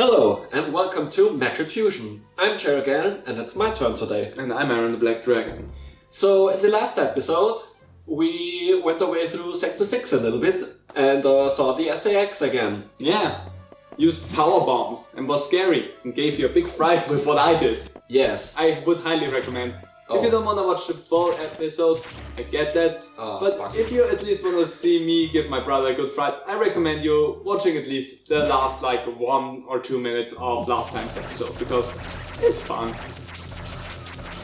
Hello and welcome to Metroid Fusion. I'm JarylGaren and it's my turn today. And I'm Aaron the Black Dragon. So in the last episode we went away through Sector 6 a little bit and saw the SAX again. Yeah, used power bombs and was scary and gave you a big fright with what I did. Yes. I would highly recommend. If you don't want to watch the full episode, I get that. But if you at least want to see me give my brother a good fright, I recommend you watching at least the last 1 or 2 minutes of last time's episode, because it's fun.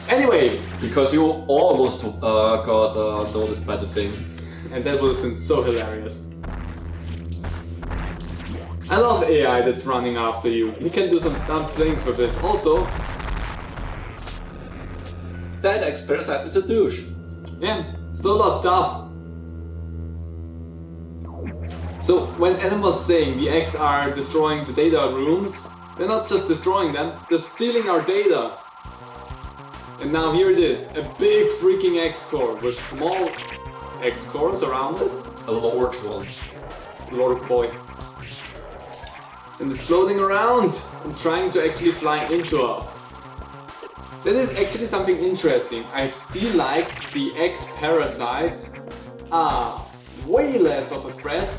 Anyway, because you almost got noticed by the thing. And that would have been so hilarious. I love AI that's running after you. You can do some dumb things with it. Also, that X-Parasite is a douche. yeah, stole our stuff. So when Adam was saying the X are destroying the data rooms, they're not just destroying them, they're stealing our data. And now here it is, a big freaking X core with small X cores around it. A large one. Lord boy. And it's floating around and trying to actually fly into us. That is actually something interesting. I feel like the X-Parasites are way less of a threat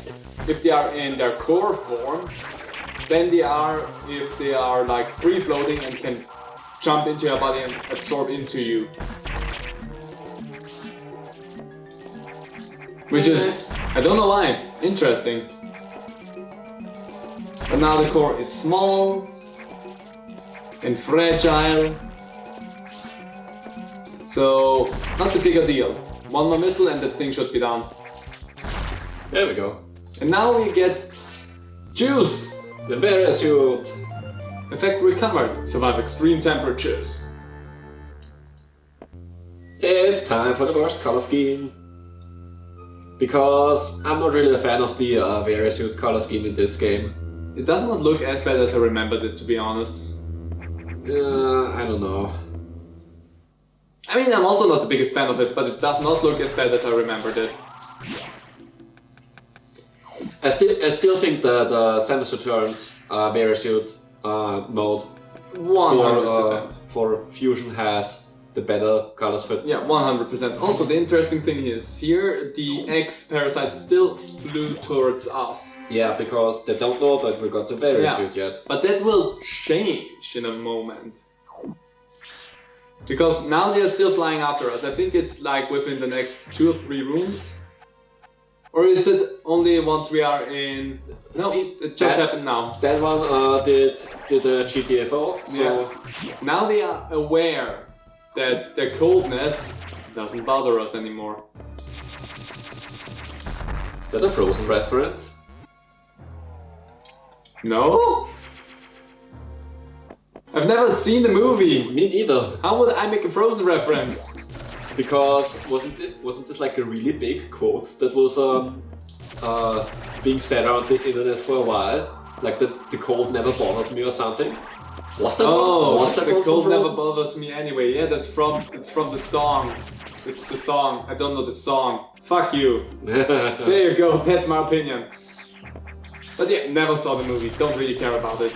if they are in their core form than they are if they are free floating and can jump into your body and absorb into you. Which is, I don't know why, interesting. But now the core is small and fragile. So, not a big a deal. One more missile and that thing should be down. There we go. And now we get juice! The barrier suit. Effect recovered. Survive extreme temperatures. It's time for the worst color scheme. Because I'm not really a fan of the barrier suit color scheme in this game. It does not look as bad as I remembered it, to be honest. I don't know. I mean, I'm also not the biggest fan of it, but it does not look as bad as I remembered it. I still think that Samus Returns barrier suit mode 100%. for Fusion has the better colors for it. Yeah, 100%. Also, the interesting thing is, here the X-Parasite still flew towards us. Yeah, because they don't know that we got the barrier suit yet. But that will change in a moment. Because now they are still flying after us. I think it's within the next 2 or 3 rooms. Or is it only once we are in... No, it just happened now. That one did the GTFO. So yeah. Now they are aware that the coldness doesn't bother us anymore. Is that a Frozen reference? No? I've never seen the movie. Me neither. How would I make a Frozen reference? Because wasn't this a really big quote that was being said around the internet for a while? Like that the cold never bothered me or something? Was that the cold never bothers me anyway. Yeah, it's from the song. It's the song. I don't know the song. Fuck you. There you go. That's my opinion. But yeah, never saw the movie. Don't really care about it.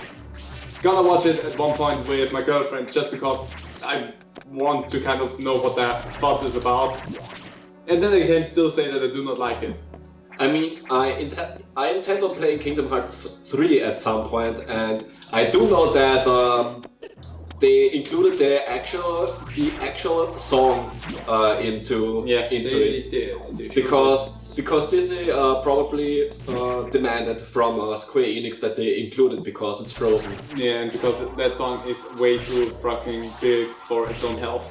Gonna watch it at one point with my girlfriend just because I want to kind of know what that fuss is about. And then I can still say that I do not like it. I mean, I intend on playing Kingdom Hearts 3 at some point, and I do know that they included the actual song into it. Did. Because Disney probably demanded from Square Enix that they include it because it's Frozen. Yeah, and because that song is way too fucking big for its own health.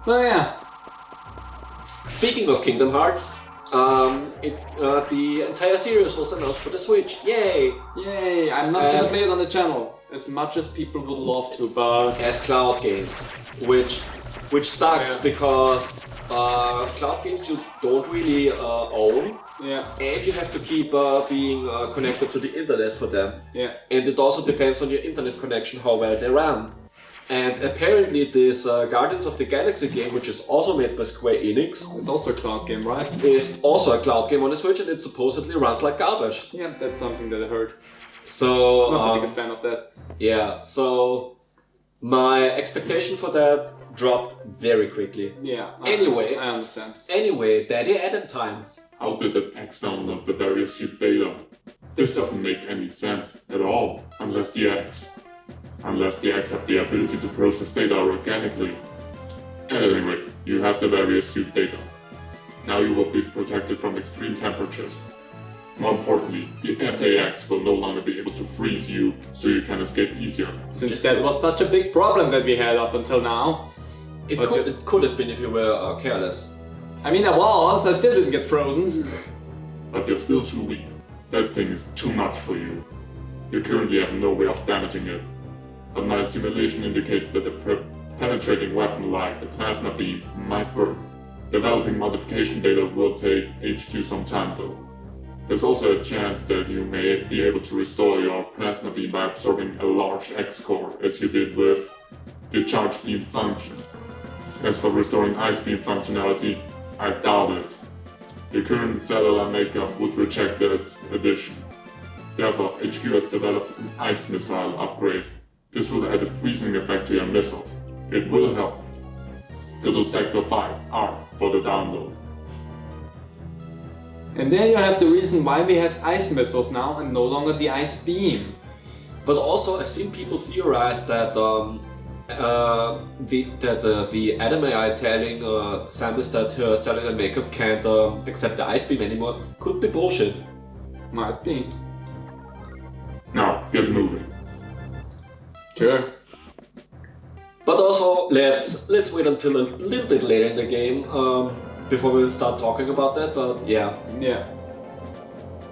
Oh yeah. Speaking of Kingdom Hearts, the entire series was announced for the Switch. Yay! Yay! I'm not gonna say it on the channel, as much as people would love to, but... As cloud games, which sucks because cloud games you don't really own. Yeah. And you have to keep being connected to the internet for them. Yeah. And it also depends on your internet connection how well they run. And apparently this Guardians of the Galaxy game, which is also made by Square Enix, It's also a cloud game, right? is also a cloud game on the Switch, and it supposedly runs like garbage. Yeah, that's something that I heard. So, I'm not the biggest fan of that. yeah, so my expectation for that dropped very quickly. Yeah. Anyway. I understand. Anyway, Daddy Adam time. How did the X download the various suit data? This doesn't make any sense at all, unless the X have the ability to process data organically. At any rate, you have the various suit data. Now you will be protected from extreme temperatures. More importantly, the SAX will no longer be able to freeze you, so you can escape easier. Since that was such a big problem that we had up until now. It could have been if you were careless. I mean, I still didn't get frozen. But you're still too weak. That thing is too much for you. You currently have no way of damaging it. But my simulation indicates that a penetrating weapon like the plasma beam might work. Developing modification data will take HQ some time though. There's also a chance that you may be able to restore your plasma beam by absorbing a large X-core, as you did with the charge beam function. As for restoring ice beam functionality, I doubt it. Your current cellular makeup would reject that addition. Therefore, HQ has developed an ice missile upgrade. This will add a freezing effect to your missiles. It will help. Go to Sector 5R for the download. And there you have the reason why we have ice missiles now and no longer the ice beam. But also, I've seen people theorize that the anime AI telling Samus that her cellular makeup can't accept the ice beam anymore could be bullshit. Might be. Now, get moving. Sure. But also, let's wait until a little bit later in the game before we start talking about that. But yeah,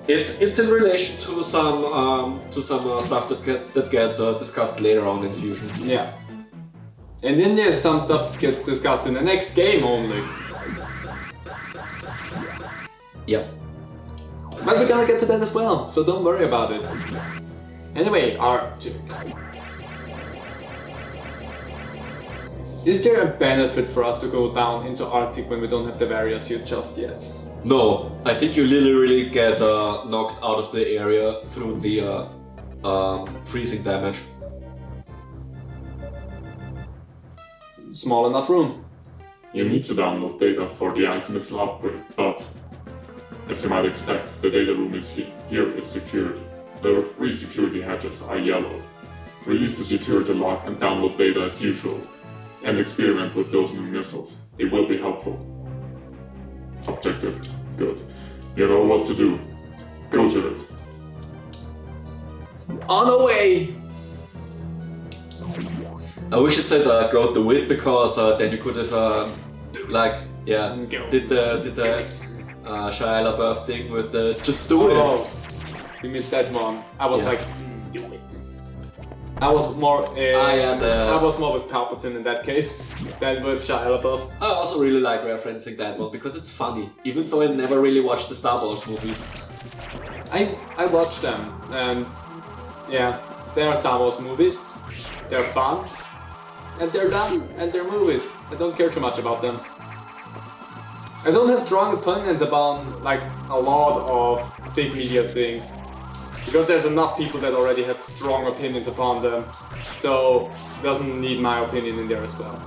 it's in relation to some stuff that gets discussed later on in Fusion. Yeah. And then there's some stuff that gets discussed in the next game only. Yep. But we're gonna get to that as well, so don't worry about it. Anyway, Arctic. Is there a benefit for us to go down into Arctic when we don't have the Varia suit just yet? No, I think you literally get knocked out of the area through the freezing damage. Small enough room. You need to download data for the ice missile upgrade, but as you might expect, the data room here is secured. There are 3 security hatches are yellow. Release the security lock and download data as usual, and experiment with those new missiles. It will be helpful. Objective. Good. You know what to do. Go to it. On the way! I wish it said go to it, because then you could have did the Shia LaBeouf thing with the just do it. Oh, you missed that one. I was like, do it. I was more with Palpatine in that case than with Shia LaBeouf. I also really like referencing that one because it's funny, even though I never really watched the Star Wars movies. I watched them, and yeah, they are Star Wars movies. They're fun, and they're done, and they're movies. I don't care too much about them. I don't have strong opinions about like a lot of big media things, because there's enough people that already have strong opinions upon them, so it doesn't need my opinion in there as well.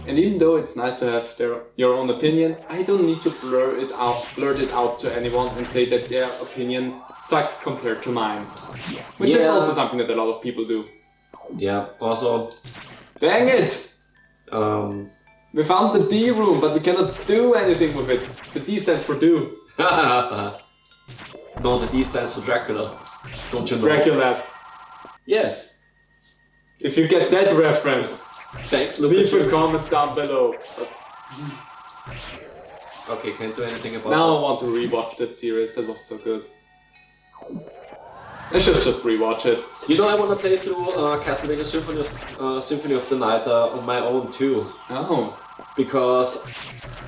And even though it's nice to have your own opinion, I don't need to blurt it out to anyone and say that their opinion sucks compared to mine. Which is also something that a lot of people do. Yeah, also... Dang it! We found the D room, but we cannot do anything with it. The D stands for do. No, the D stands for Dracula. Don't you know? Dracula. Yes. If you get that reference, Thanks, leave a comment down below. Okay, can't do anything about Now that. I want to rewatch that series, that was so good. I should just rewatch it. You know, I want to play through Castlevania Symphony of the Night on my own too. Oh. Because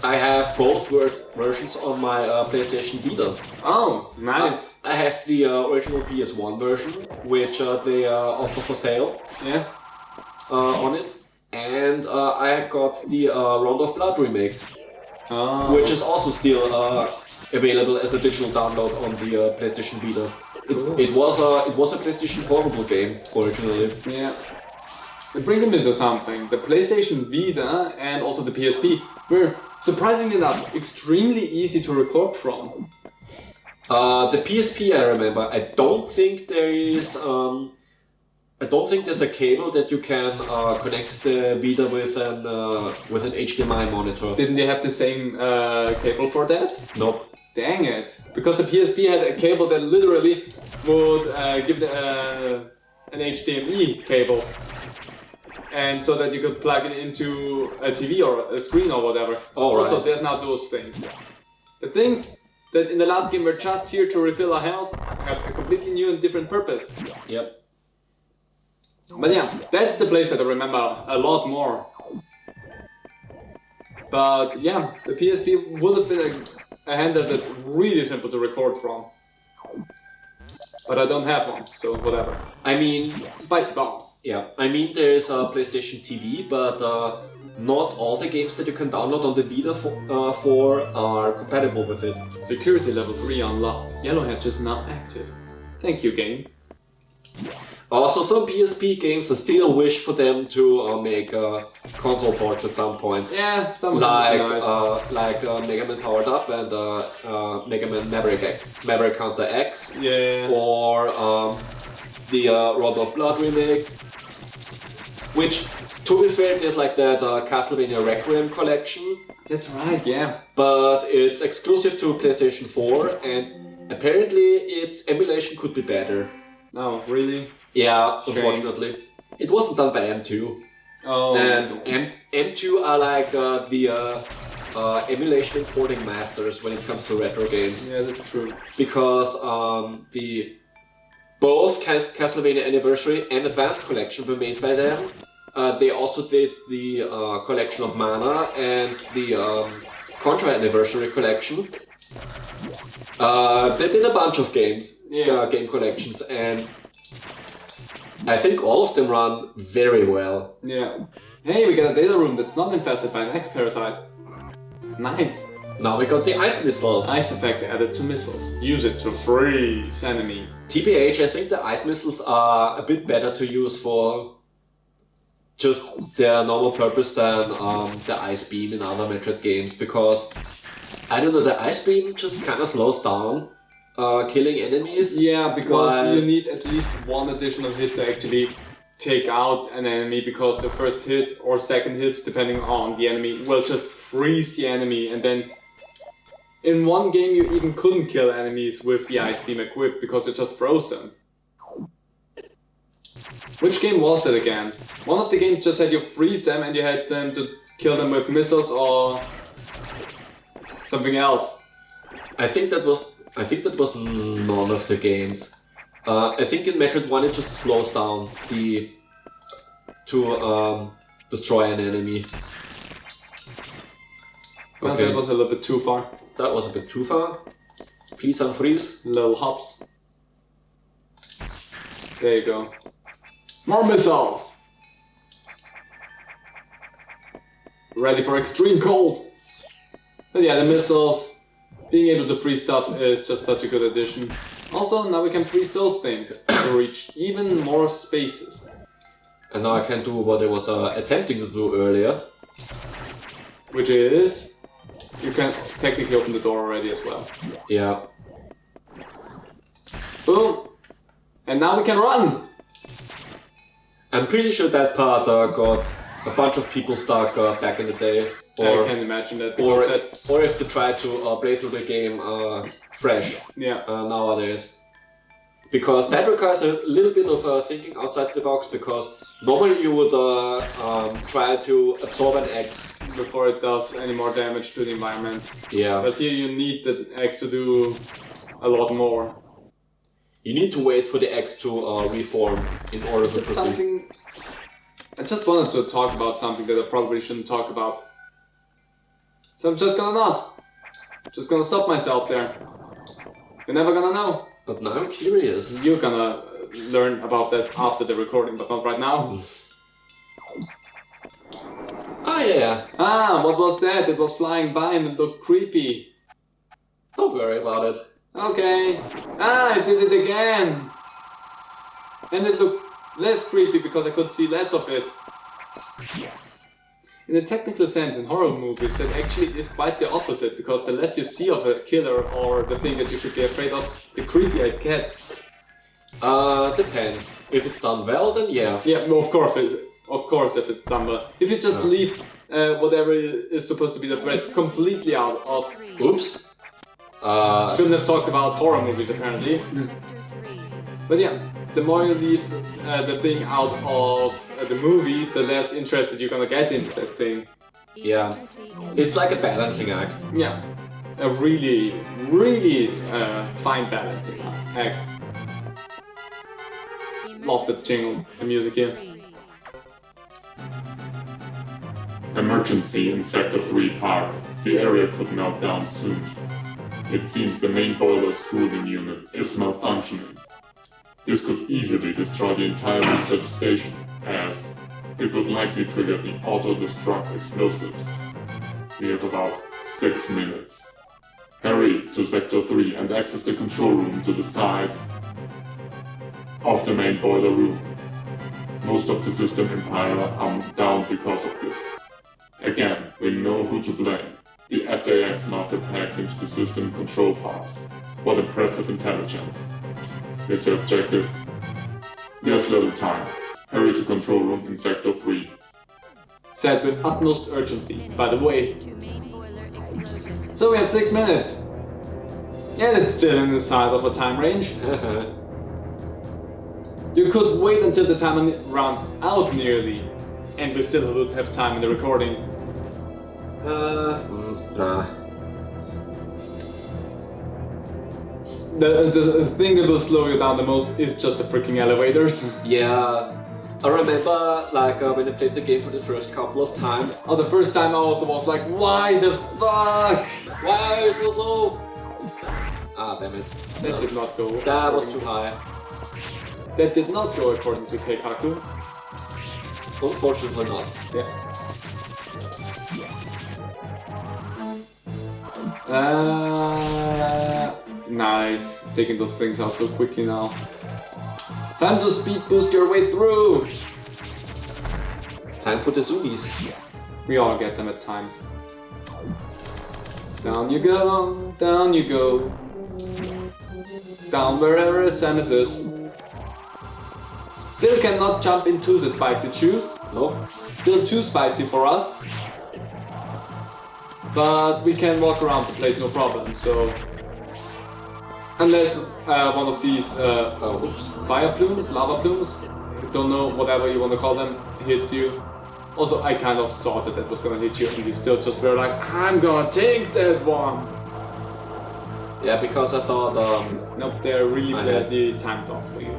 I have both versions on my PlayStation Vita. Oh, nice. I have the original PS1 version, which they offer for sale Yeah. on it, and I got the Round of Blood remake, Oh. which is also still available as a digital download on the PlayStation Vita. It was a PlayStation Portable game originally. Yeah. It brings me to something. The PlayStation Vita and also the PSP were, surprisingly enough, extremely easy to record from. The PSP, I remember. I don't think there's a cable that you can connect the Vita with an HDMI monitor. Didn't they have the same cable for that? Nope. Dang it! Because the PSP had a cable that literally would give an HDMI cable, and so that you could plug it into a TV or a screen or whatever. Oh, right. Also, there's not those things. The things that in the last game were just here to refill our health have a completely new and different purpose. Yep. But yeah, that's the place that I remember a lot more. But yeah, the PSP would have been a handheld that's really simple to record from. But I don't have one, so whatever. I mean, Spicy bombs. yeah. I mean, there's a PlayStation TV, but not all the games that you can download on the Vita for are compatible with it. Security level 3 unlocked. Yellow hatch is now active. Thank you, game. Also, some PSP games I still wish for them to make console ports at some point. Yeah, some of Like them are nice. Mega Man Powered Up and Mega Man Maverick Hunter X, Yeah. or the Round of Blood remake. Which, to be fair, there's like that Castlevania Requiem collection, That's right, yeah. but it's exclusive to PlayStation 4, and apparently its emulation could be better. No, really? Yeah, Shame. unfortunately. It wasn't done by M2. Oh. And M2 are like the emulation and porting masters when it comes to retro games. Yeah, that's true. Because both Castlevania Anniversary and Advanced Collection were made by them. They also did the collection of Mana and the Contra Anniversary collection. They did a bunch of games, game collections, and I think all of them run very well. Yeah. Hey, we got a data room that's not infested by an X parasite. Nice. Now we got the ice missiles. Ice effect added to missiles. Use it to freeze enemy. TBH, I think the ice missiles are a bit better to use for just their normal purpose than the ice beam in other Metroid games, because I don't know, the ice beam just kind of slows down killing enemies. Yeah, because While- you need at least one additional hit to actually take out an enemy, because the first hit or second hit, depending on the enemy, will just freeze the enemy, and then in one game you even couldn't kill enemies with the ice beam equipped because it just froze them. Which game was that again? One of the games just had you freeze them and you had them to kill them with missiles or something else. I think that was none of the games. I think in Metroid 1 it just slows down to destroy an enemy. Well, Okay. that was a little bit too far. That was a bit too far. Please unfreeze. Little hops. There you go. More missiles! Ready for extreme cold! But yeah, the missiles, being able to freeze stuff is just such a good addition. Also, now we can freeze those things to reach even more spaces. And now I can do what I was attempting to do earlier. Which is... you can technically open the door already as well. Yeah. Boom! And now we can run! I'm pretty sure that part got a bunch of people stuck back in the day. I can imagine that, or, because that's... or if they try to play through the game fresh yeah. nowadays. Because that requires a little bit of thinking outside the box, because normally you would try to absorb an X. Before it does any more damage to the environment. Yeah. But here you need the X to do a lot more. You need to wait for the X to reform in order to proceed. Something... I just wanted to talk about something that I probably shouldn't talk about. So I'm just gonna not. Just gonna stop myself there. You're never gonna know. But now I'm curious. You're gonna learn about that after the recording, but not right now. Ah, yeah. Ah, what was that? It was flying by and it looked creepy. Don't worry about it. Okay. Ah, I did it again. And it looked less creepy because I could see less of it. In a technical sense, in horror movies, that actually is quite the opposite, because the less you see of a killer or the thing that you should be afraid of, the creepier it gets. Depends. If it's done well, then yeah. Yeah, no, of course if it's done well. If you just leave whatever is supposed to be the threat completely out of... Oops. Shouldn't have talked about horror movies apparently. But yeah, the more you leave the thing out of the movie, the less interested you're gonna get into that thing. Yeah. It's like a balancing act. Yeah, a really, really fine balancing act. Love the jingle, the music here. Emergency in Sector 3 power. The area could melt down soon. It seems the main boiler's cooling unit is malfunctioning. This could easily destroy the entire research station, as it would likely trigger the auto-destruct explosives. We have about 6 minutes. Hurry to Sector 3 and access the control room to the side of the main boiler room. Most of the system empire are down because of this. Again, we know who to blame. The SAX must have hacked into the system control part. What impressive intelligence. Here's your objective. There's little time. Hurry to control room in Sector 3. Said with utmost urgency, by the way. So we have 6 minutes. Yeah, that's still in the side of a time range. You could wait until the timer runs out nearly, and we still would have time in the recording. Nah. The thing that will slow you down the most is just the freaking elevators. Yeah. I remember, like, when I played the game for the first couple of times. Oh, the first time I also was like, why the fuck? Why are you so slow? Ah, damn it. That did not go. That was too high. That did not go according to Keikaku. Unfortunately not. Yeah. Nice. Taking those things out so quickly now. Time to speed boost your way through! Time for the zoomies. We all get them at times. Down you go, down you go. Down wherever Samus is. Still cannot jump into the spicy juice. No. Still too spicy for us. But we can walk around the place no problem, so... Unless one of these fire plumes, lava plumes, don't know, whatever you want to call them, hits you. Also, I kind of saw that was gonna hit you and you still just were like, I'm gonna take that one! Yeah, because I thought, Nope, they're really badly timed off for you.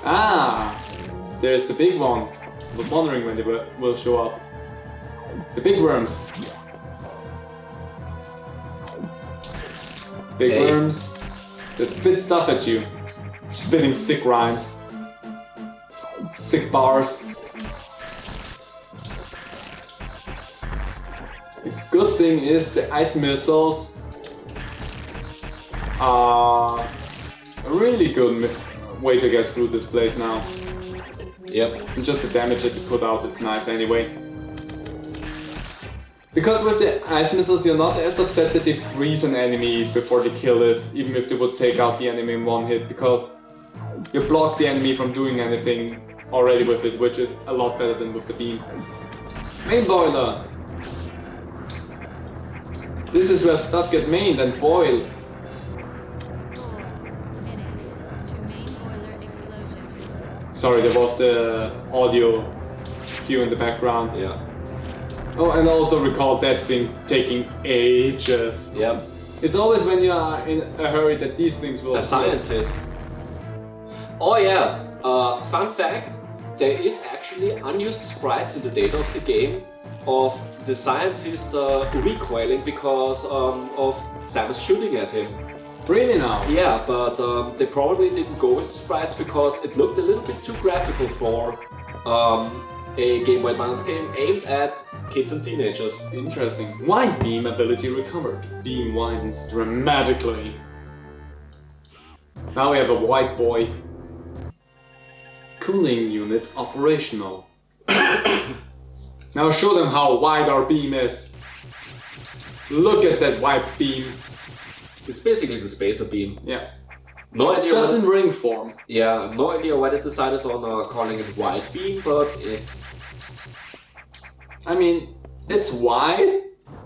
Ah! There's the big ones. I was wondering when they will show up. The big worms. Big worms that spit stuff at you. Spitting sick rhymes. Sick bars. The good thing is the ice missiles are a really good way to get through this place now. yep. And just the damage that you put out is nice anyway. Because with the ice missiles you're not as upset that they freeze an enemy before they kill it, even if they would take out the enemy in one hit, because you block the enemy from doing anything already with it, which is a lot better than with the beam. Main boiler! This is where stuff gets made and boiled. Sorry, there was the audio cue in the background. Yeah. Oh, and also recall that thing taking ages. Yep. It's always when you are in a hurry that these things will A scientist. Oh yeah. Fun fact. There is actually unused sprites in the data of the game of the scientist recoiling because of Samus shooting at him. Really now? Yeah, but they probably didn't go with the sprites because it looked a little bit too graphical for a Game Boy Advance game aimed at kids and teenagers. Interesting. White beam ability recovered. Beam widens dramatically. Now we have a white boy. Cooling unit operational. Now show them how wide our beam is. Look at that white beam. It's basically the spacer beam. Yeah. No idea. Just in ring form. Yeah, no idea why they decided on calling it white beam, but I mean, it's wide.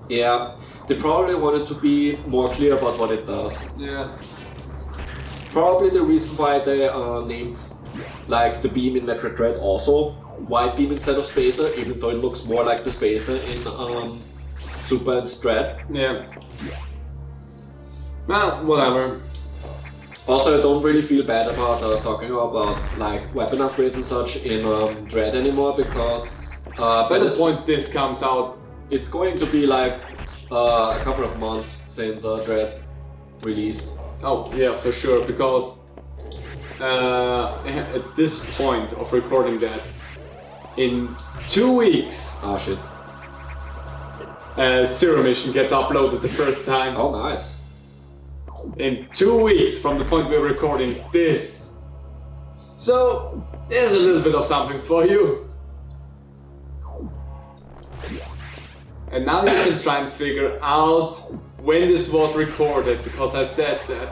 yeah, they probably wanted to be more clear about what it does. Yeah. Probably the reason why they named like the beam in Metroid also white beam instead of spacer, even though it looks more like the spacer in Super and Dread. Yeah. Well, whatever. Also, I don't really feel bad about talking about like weapon upgrades and such in Dread anymore because By the point this comes out, it's going to be like a couple of months since Dread released. oh yeah, for sure, because at this point of recording that, in 2 weeks, Ah shit. Zero Mission gets uploaded the first time. Oh nice. In 2 weeks from the point we're recording this. So, there's a little bit of something for you. And now you can try and figure out when this was recorded, because I said that.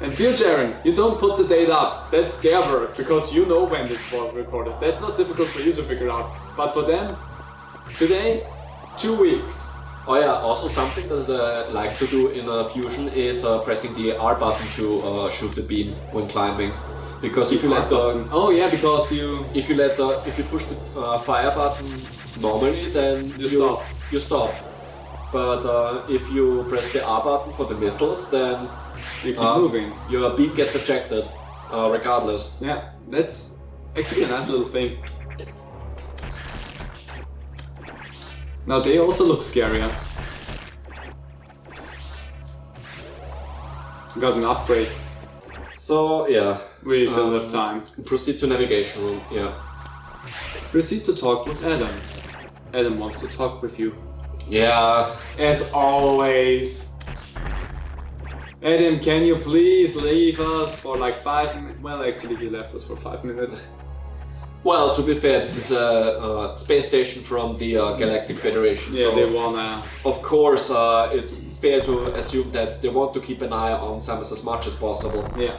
And for you, Jaren, you don't put the date up. That's their work, because you know when this was recorded. That's not difficult for you to figure out. But for them, today, 2 weeks. Oh yeah, also something that I like to do in Fusion is pressing the R button to shoot the beam when climbing. Because if you let the Oh yeah, because if you push the fire button normally, then you stop. But if you press the R button for the missiles, then you keep moving. your beam gets ejected, regardless. Yeah, that's actually a nice little thing. Now they also look scarier. Got an upgrade. So yeah, We still have time. proceed to navigation room. Yeah. Proceed to talk with Adam. Adam wants to talk with you. Yeah. As always. Adam, can you please leave us for like 5 minutes? Well, actually he left us for 5 minutes. Well, to be fair, this is a space station from the Galactic Federation. Yeah, so they wanna... of course, it's fair to assume that they want to keep an eye on Samus as much as possible. Yeah.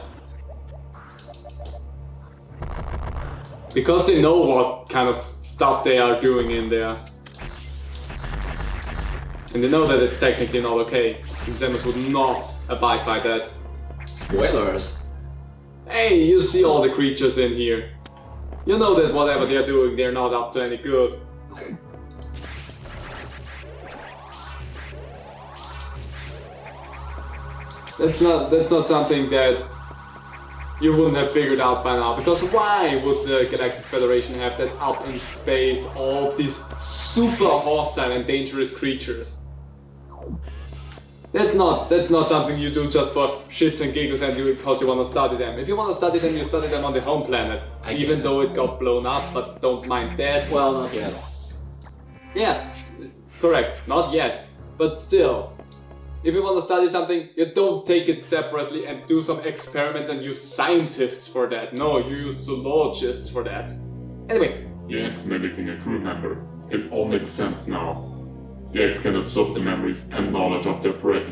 Because they know what kind of stuff they are doing in there. And they know that it's technically not okay. And Samus would not abide by that. Spoilers. Hey, you see all the creatures in here. You know that whatever they're doing, they're not up to any good. That's not something that you wouldn't have figured out by now, because why would the Galactic Federation have that up in space, all of these super hostile and dangerous creatures? That's not something you do just for shits and giggles and because you want to study them. If you want to study them, you study them on the home planet, even though it got blown up, but don't mind that. Well, not yet. Yeah, correct, not yet, but still. If you want to study something, you don't take it separately and do some experiments and use scientists for that. No, you use zoologists for that. Anyway. The X mimicking a crew member. It all makes sense now. The X can absorb the memories and knowledge of their prey.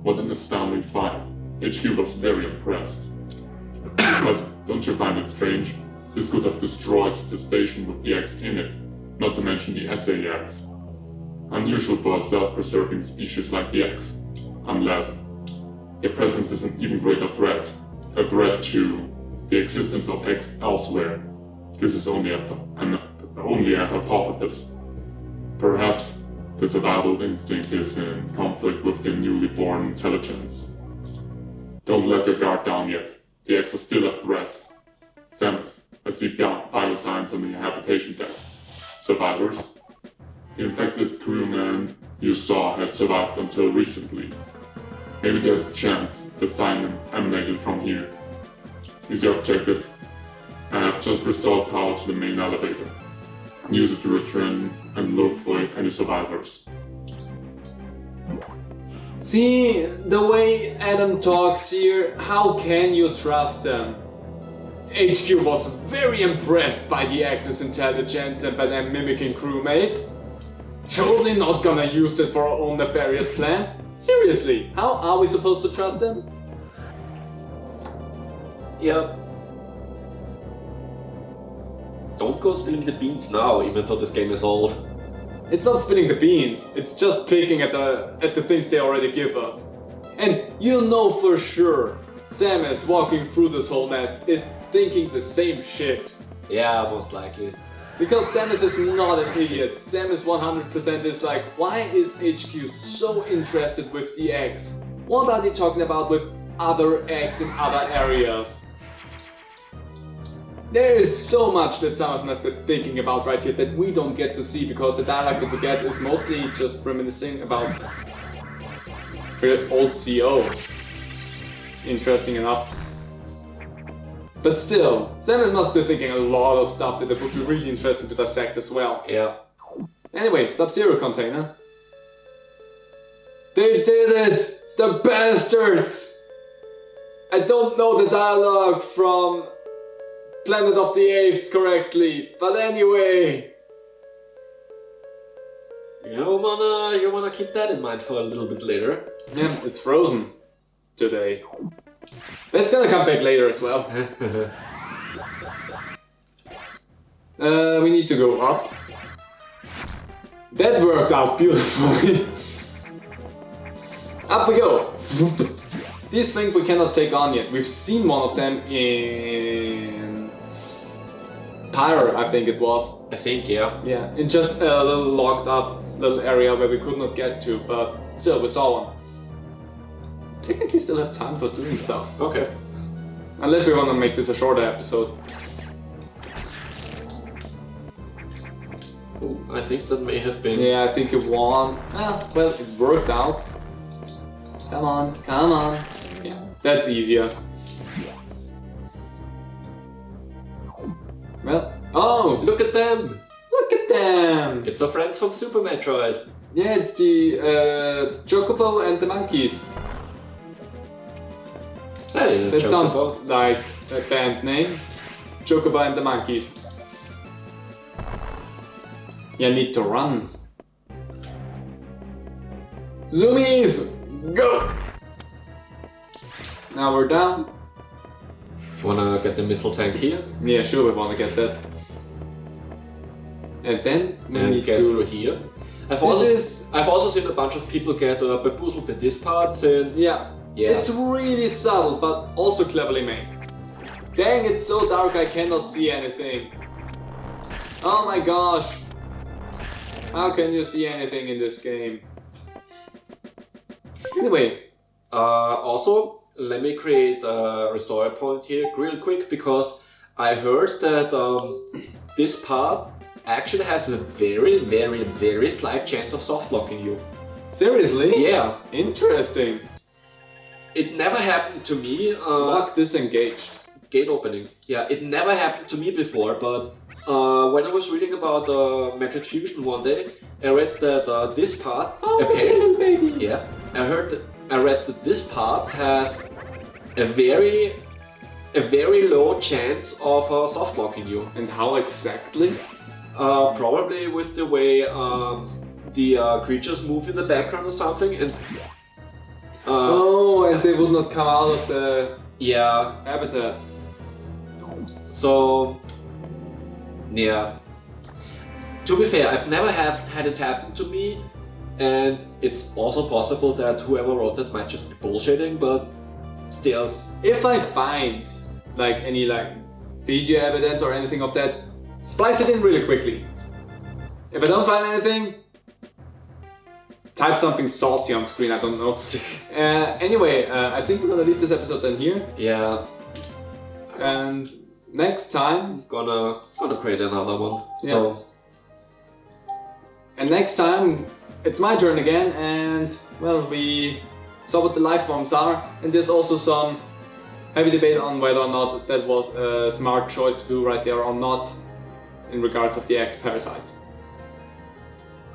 What an astounding find. HQ was very impressed. But don't you find it strange? This could have destroyed the station with the X in it, not to mention the SAX. Unusual for a self-preserving species like the X, unless their presence is an even greater threat, a threat to the existence of X elsewhere. This is only a hypothesis. Perhaps the survival instinct is in conflict with the newly born intelligence. Don't let your guard down yet. The X is still a threat. Samus, I see vital signs on the habitation deck. Survivors? The infected crewman you saw had survived until recently. Maybe there's a chance the sign emanated from here. Is your objective? I have just restored power to the main elevator. Use it to return and look for any survivors. See, the way Adam talks here, how can you trust them? HQ was very impressed by the Axis intelligence and by them mimicking crewmates. Totally not gonna use it for our own nefarious plans. Seriously, how are we supposed to trust them? Yeah. Don't go spilling the beans now, even though this game is old. It's not spilling the beans, it's just picking at the things they already give us. And you know for sure, Samus walking through this whole mess is thinking the same shit. Yeah, most likely. Because Samus is not an idiot. Samus 100% is like, why is HQ so interested with the X? What are they talking about with other X in other areas? There is so much that Samus must be thinking about right here that we don't get to see because the dialogue that we get is mostly just reminiscing about her old CO. Interesting enough. But still, Samus must be thinking a lot of stuff that would be really interesting to dissect as well. Yeah. Anyway, Sub-Zero container. They did it! The bastards! I don't know the dialogue from Planet of the Apes correctly, but anyway. You wanna keep that in mind for a little bit later. Yeah, it's frozen today. That's gonna come back later as well. We need to go up. That worked out beautifully. Up we go. These things we cannot take on yet. We've seen one of them in Pyre, I think it was. I think, yeah. Yeah, in just a little locked up little area where we could not get to, but still we saw one. Technically still have time for doing stuff. Okay. Unless we want to make this a shorter episode. Ooh, I think that may have been... Yeah, I think it won. Ah, well, it worked out. Come on, come on. Yeah, that's easier. Well, oh, Look at them! look at them! It's our friends from Super Metroid. Yeah, it's the Chocobo and the monkeys. Hey, That Chocobo. sounds like a band name. Chocobo and the monkeys. You need to run. Zoomies! Go! Now we're down. Wanna get the missile tank here? Yeah, sure, we want to get that. And then we And need get to... through here. I've This also seen a bunch of people get bamboozled with this part since... Yeah. It's really subtle, but also cleverly made. Dang, it's so dark I cannot see anything. Oh my gosh. How can you see anything in this game? Anyway. Also, let me create a restore point here real quick, because I heard that this part actually has a very, very, very slight chance of soft locking you. Seriously? Yeah. Interesting. It never happened to me. Lock disengaged. Gate opening. Yeah, it never happened to me before, but when I was reading about Metroid Fusion one day, I read that this part apparently, baby. yeah, I read that this part has a very low chance of soft locking you. And how exactly? Probably with the way the creatures move in the background or something, and and they would not come out of the yeah. habitat. So, yeah. To be fair, I've never had it happen to me, and it's also possible that whoever wrote that might just be bullshitting, but still. If I find any video evidence or anything of that, splice it in really quickly. If I don't find anything, type something saucy on screen, I don't know. Anyway, I think we're gonna leave this episode then here. Yeah. And next time, Gonna create another one. Yeah. So And next time it's my turn again, and well, we saw what the life forms are, and there's also some heavy debate on whether or not that was a smart choice to do right there or not in regards of the X parasites.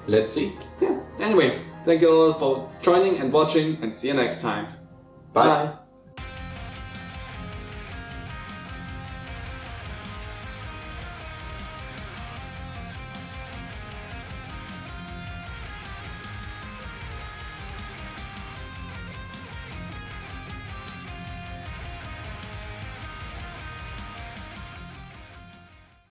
Let's see. Yeah. Anyway, thank you all for joining and watching, and see you next time.